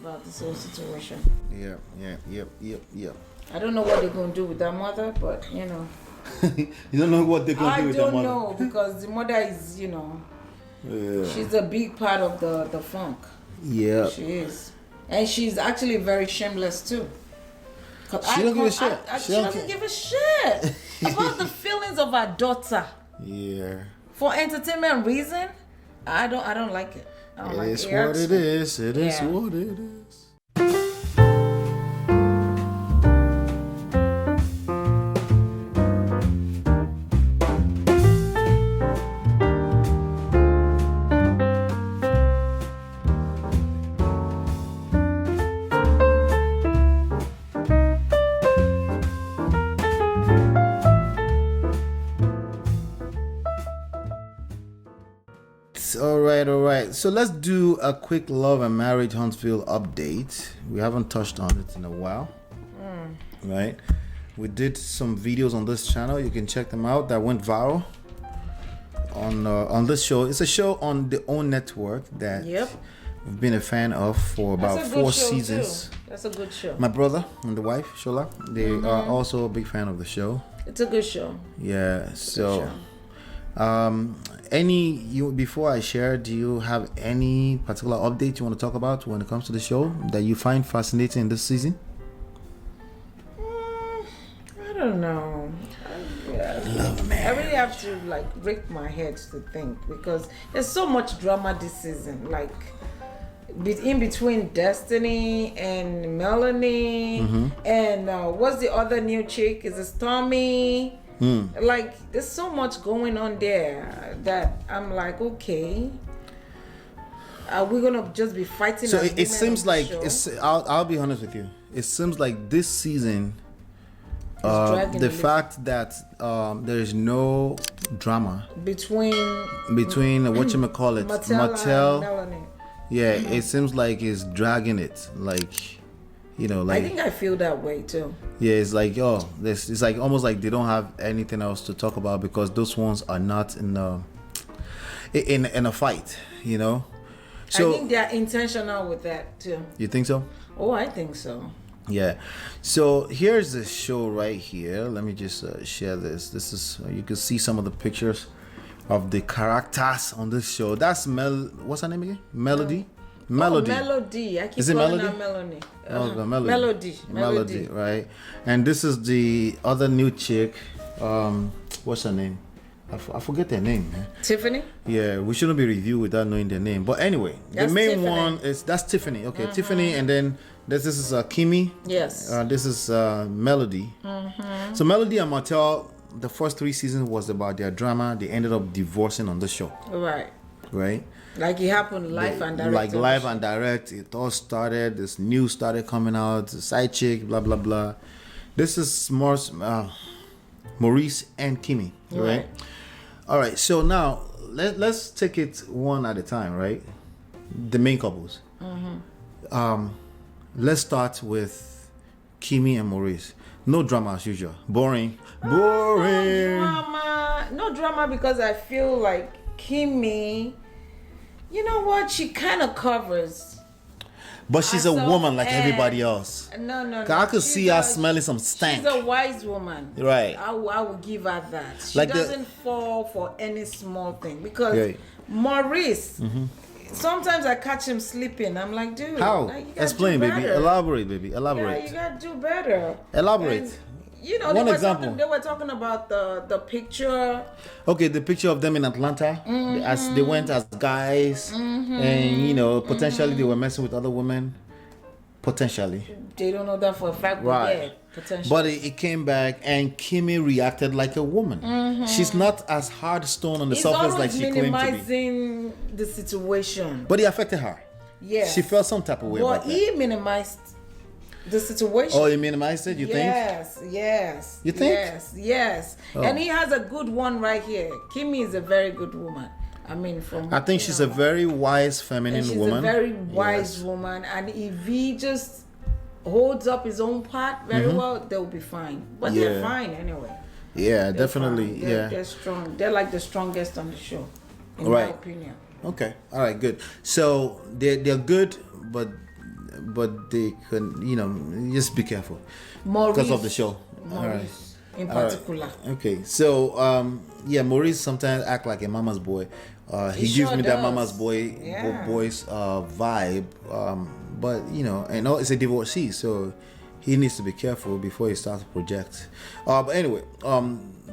about this whole situation. Yep. I don't know what they're going to do with that mother, but you know. You don't know what they're going to do with that mother? I don't know because the mother is, she's a big part of the funk. Yeah. She is. And she's actually very shameless too. She don't give a shit. She doesn't give a shit about the feelings of her daughter. Yeah. For entertainment reason, I don't like it. I don't like it. It's what it is. It is what it is. All right. So let's do a quick love and marriage Huntsville update. We haven't touched on it in a while. Right? We did some videos on this channel. You can check them out. That went viral on this show. It's a show on the OWN network that we've been a fan of for about 4 seasons. Too. That's a good show. My brother and the wife, Shola, they are also a big fan of the show. It's a good show. Yeah. So before I share, do you have any particular update you want to talk about when it comes to the show that you find fascinating in this season? I don't know. I really have to break my head to think because there's so much drama this season. In between Destiny and Melanie and what's the other new chick? Is it Stormy? There's so much going on there that I'm like, okay, are we gonna just be fighting? So it seems like I'll be honest with you. It seems like this season, the fact that there is no drama between whatchamacallit, Mattel and Melanie. Yeah, it seems like it's dragging it. I think I feel that way too. Yeah, it's like it's like almost like they don't have anything else to talk about because those ones are not in a fight, So I think they're intentional with that too. You think so? Oh, I think so. Yeah. So here's the show right here. Let me just share this. This is you can see some of the pictures of the characters on this show. That's what's her name again? Melody. Melody. Melody. I keep Is it calling Melody? her Melanie. Melody. Melody, right? And this is the other new chick. What's her name? I forget their name, man. Tiffany? Yeah, we shouldn't be reviewed without knowing their name. But anyway, the main Tiffany. One that's Tiffany. Okay, Tiffany, and then this is Kimmy. Yes. This is Melody. So Melody and Mattel, the first 3 seasons was about their drama. They ended up divorcing on the show. Right. Like it happened live and direct. Like live and direct. It all started. This news started coming out. The side chick, blah blah blah. This is more Maurice and Kimmy, right? All right. So now let's take it one at a time, right? The main couples. Let's start with Kimmy and Maurice. No drama as usual. Boring. No drama because I feel like Kimmy, you know what? She kind of covers. But she's a woman like everybody else. No. I could see her smelling some stank. She's a wise woman. Right. I will give her that. She doesn't fall for any small thing. Because Maurice, sometimes I catch him sleeping. I'm like, dude. How? Explain, baby. Elaborate, baby. Elaborate. Yeah, you got to do better. Elaborate. And, one example. They were talking about the picture. Okay, the picture of them in Atlanta as they went as guys, and potentially they were messing with other women. Potentially. They don't know that for a fact, but potentially. But it came back, and Kimmy reacted like a woman. She's not as hard stone on the surface like she claimed to be. Minimizing the situation. But it affected her. Yeah. She felt some type of way about that. But he minimized the situation. Oh, he minimized it, you think? Yes. You think? Yes. Oh. And he has a good one right here. Kimmy is a very good woman. I think she's a very wise, feminine woman. She's a very wise woman. And if he just holds up his own part very well, they'll be fine. But they're fine anyway. Yeah, definitely. They're strong. They're like the strongest on the show, in my opinion. Okay. All right, good. So they're good, but but they can, just be careful Maurice, because of the show. Maurice in particular. Okay, so Maurice sometimes act like a mama's boy. He gives me that mama's boy's vibe. But and it's a divorcee, so he needs to be careful before he starts to project. But anyway,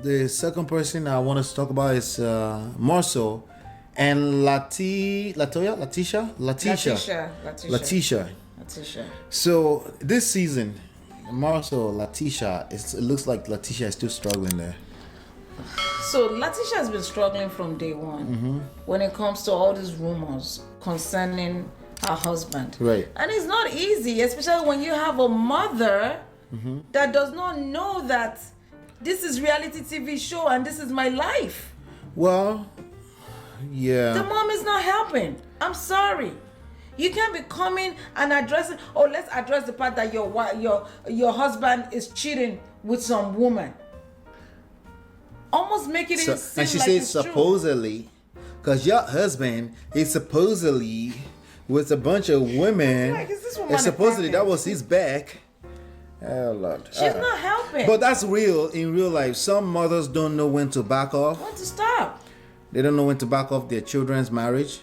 the second person I want us to talk about is Marcel and Letitia. So this season, Marcel, Letitia, it looks like Letitia is still struggling there. So Letitia has been struggling from day one when it comes to all these rumors concerning her husband. Right. And it's not easy, especially when you have a mother that does not know that this is reality TV show and this is my life. Well, yeah. The mom is not helping. I'm sorry. You can't be coming and addressing, let's address the part that your husband is cheating with some woman. Almost making it seem and she like says it's supposedly, because your husband is supposedly with a bunch of women, like, is this woman and supposedly that was his back. Oh Lord. She's not helping. But that's real in real life. Some mothers don't know when to back off. When to stop. They don't know when to back off their children's marriage.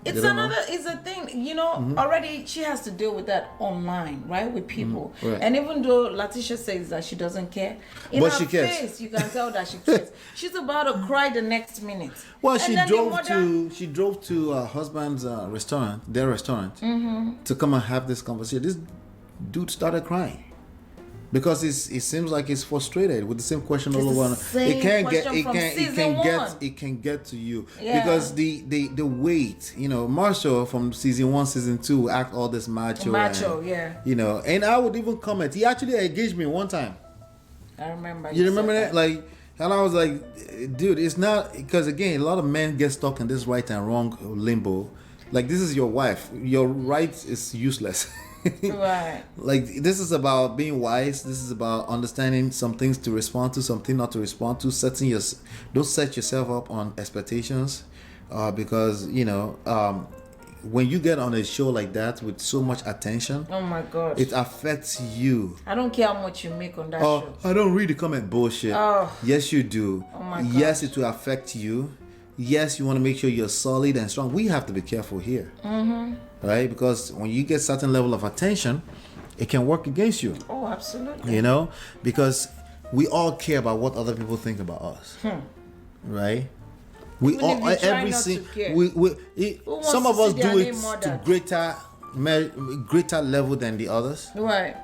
It's a thing, already she has to deal with that online, right? With people. Right. And even though Letitia says that she doesn't care, in But her she cares. face, you can tell that she cares. She's about to cry the next minute. Well, And she then drove to her husband's their restaurant, to come and have this conversation. This dude started crying. Because it seems like he's frustrated with the same question all over. It can get to you because the weight. Marshall from season 1, season 2 act all this macho. And I would even comment. He actually engaged me one time. I remember. You remember that? And I was like, dude, it's not, because again, a lot of men get stuck in this right and wrong limbo. Like, this is your wife. Your right is useless. Right. Like, this is about being wise. This is about understanding some things to respond to, something not to respond to. Don't set yourself up on expectations, because when you get on a show like that with so much attention, oh my God, it affects you. I don't care how much you make on that show. I don't read the comment bullshit. Yes, you do. Oh my God. Yes, it will affect you. Yes, you want to make sure you're solid and strong. We have to be careful here. Right? Because when you get certain level of attention, it can work against you. Oh, absolutely. Because we all care about what other people think about us. Right? We all, some of us do it to greater level than the others. Right.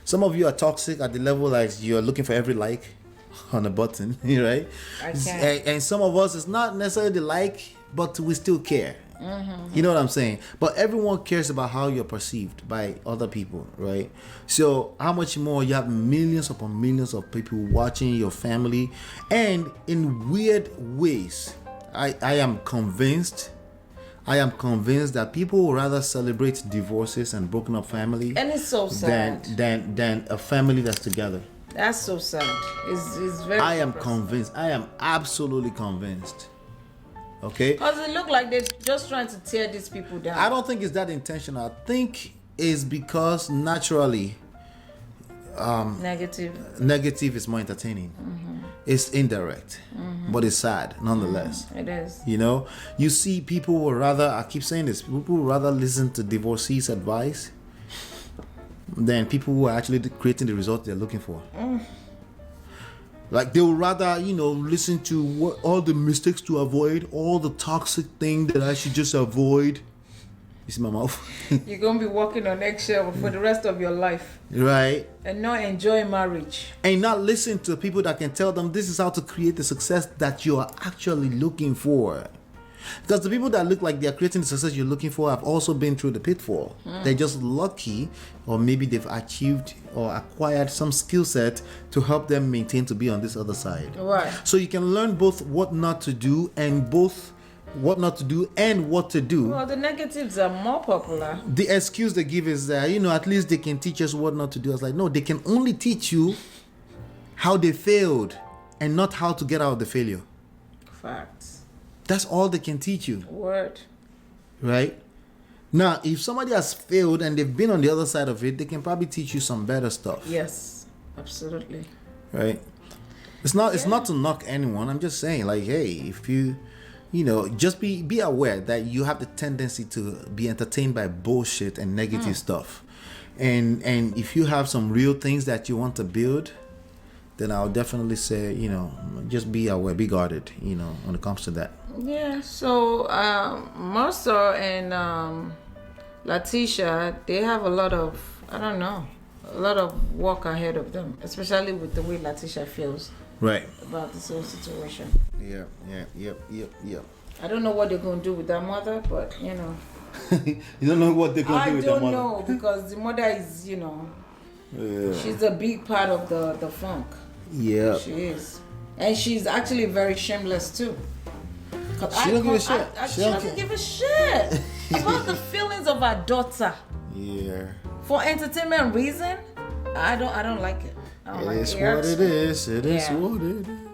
Some of you are toxic at the level like you're looking for every like on a button, right? I can. And some of us, it's not necessarily the like, but we still care. You know what I'm saying? But everyone cares about how you're perceived by other people, right? So how much more you have millions upon millions of people watching your family, and in weird ways, I am convinced that people would rather celebrate divorces and broken up family, and it's so sad, than a family that's together. That's so sad. It's very. I am convinced. I am absolutely convinced. Okay. Because it look like they're just trying to tear these people down. I don't think it's that intentional. I think it's because naturally, negative is more entertaining. It's indirect, but it's sad nonetheless. It is. You see people would rather, I keep saying this, people would rather listen to divorcees' advice than people who are actually creating the result they're looking for. Like, they would rather, listen to all the mistakes to avoid, all the toxic thing that I should just avoid. You see my mouth? You're going to be walking on eggshell for the rest of your life. Right. And not enjoy marriage. And not listen to people that can tell them this is how to create the success that you are actually looking for. Because the people that look like they're creating the success you're looking for have also been through the pitfall. They're just lucky, or maybe they've achieved or acquired some skill set to help them maintain to be on this other side. Right. So you can learn both what not to do and what to do. Well, the negatives are more popular. The excuse they give is that, at least they can teach us what not to do. I was like, no, they can only teach you how they failed and not how to get out of the failure. Facts. That's all they can teach you. Word. Right? Now, if somebody has failed and they've been on the other side of it, they can probably teach you some better stuff. Yes, absolutely. Right? It's not to knock anyone. I'm just saying, like, hey, if you just be aware that you have the tendency to be entertained by bullshit and negative stuff. And if you have some real things that you want to build, then I'll definitely say, just be aware, be guarded, when it comes to that. Yeah, so Mercer and Letitia, they have a lot of work ahead of them, especially with the way Letitia feels about this whole situation. Yep. I don't know what they're going to do with their mother, but, You don't know what they're going to do with their mother? I don't know, because the mother is, she's a big part of the funk. Yeah. She is. And she's actually very shameless, too. She don't give a shit. She doesn't give a shit about the feelings of her daughter. Yeah. For entertainment reason, I don't like it. It is what it is. It is what it is.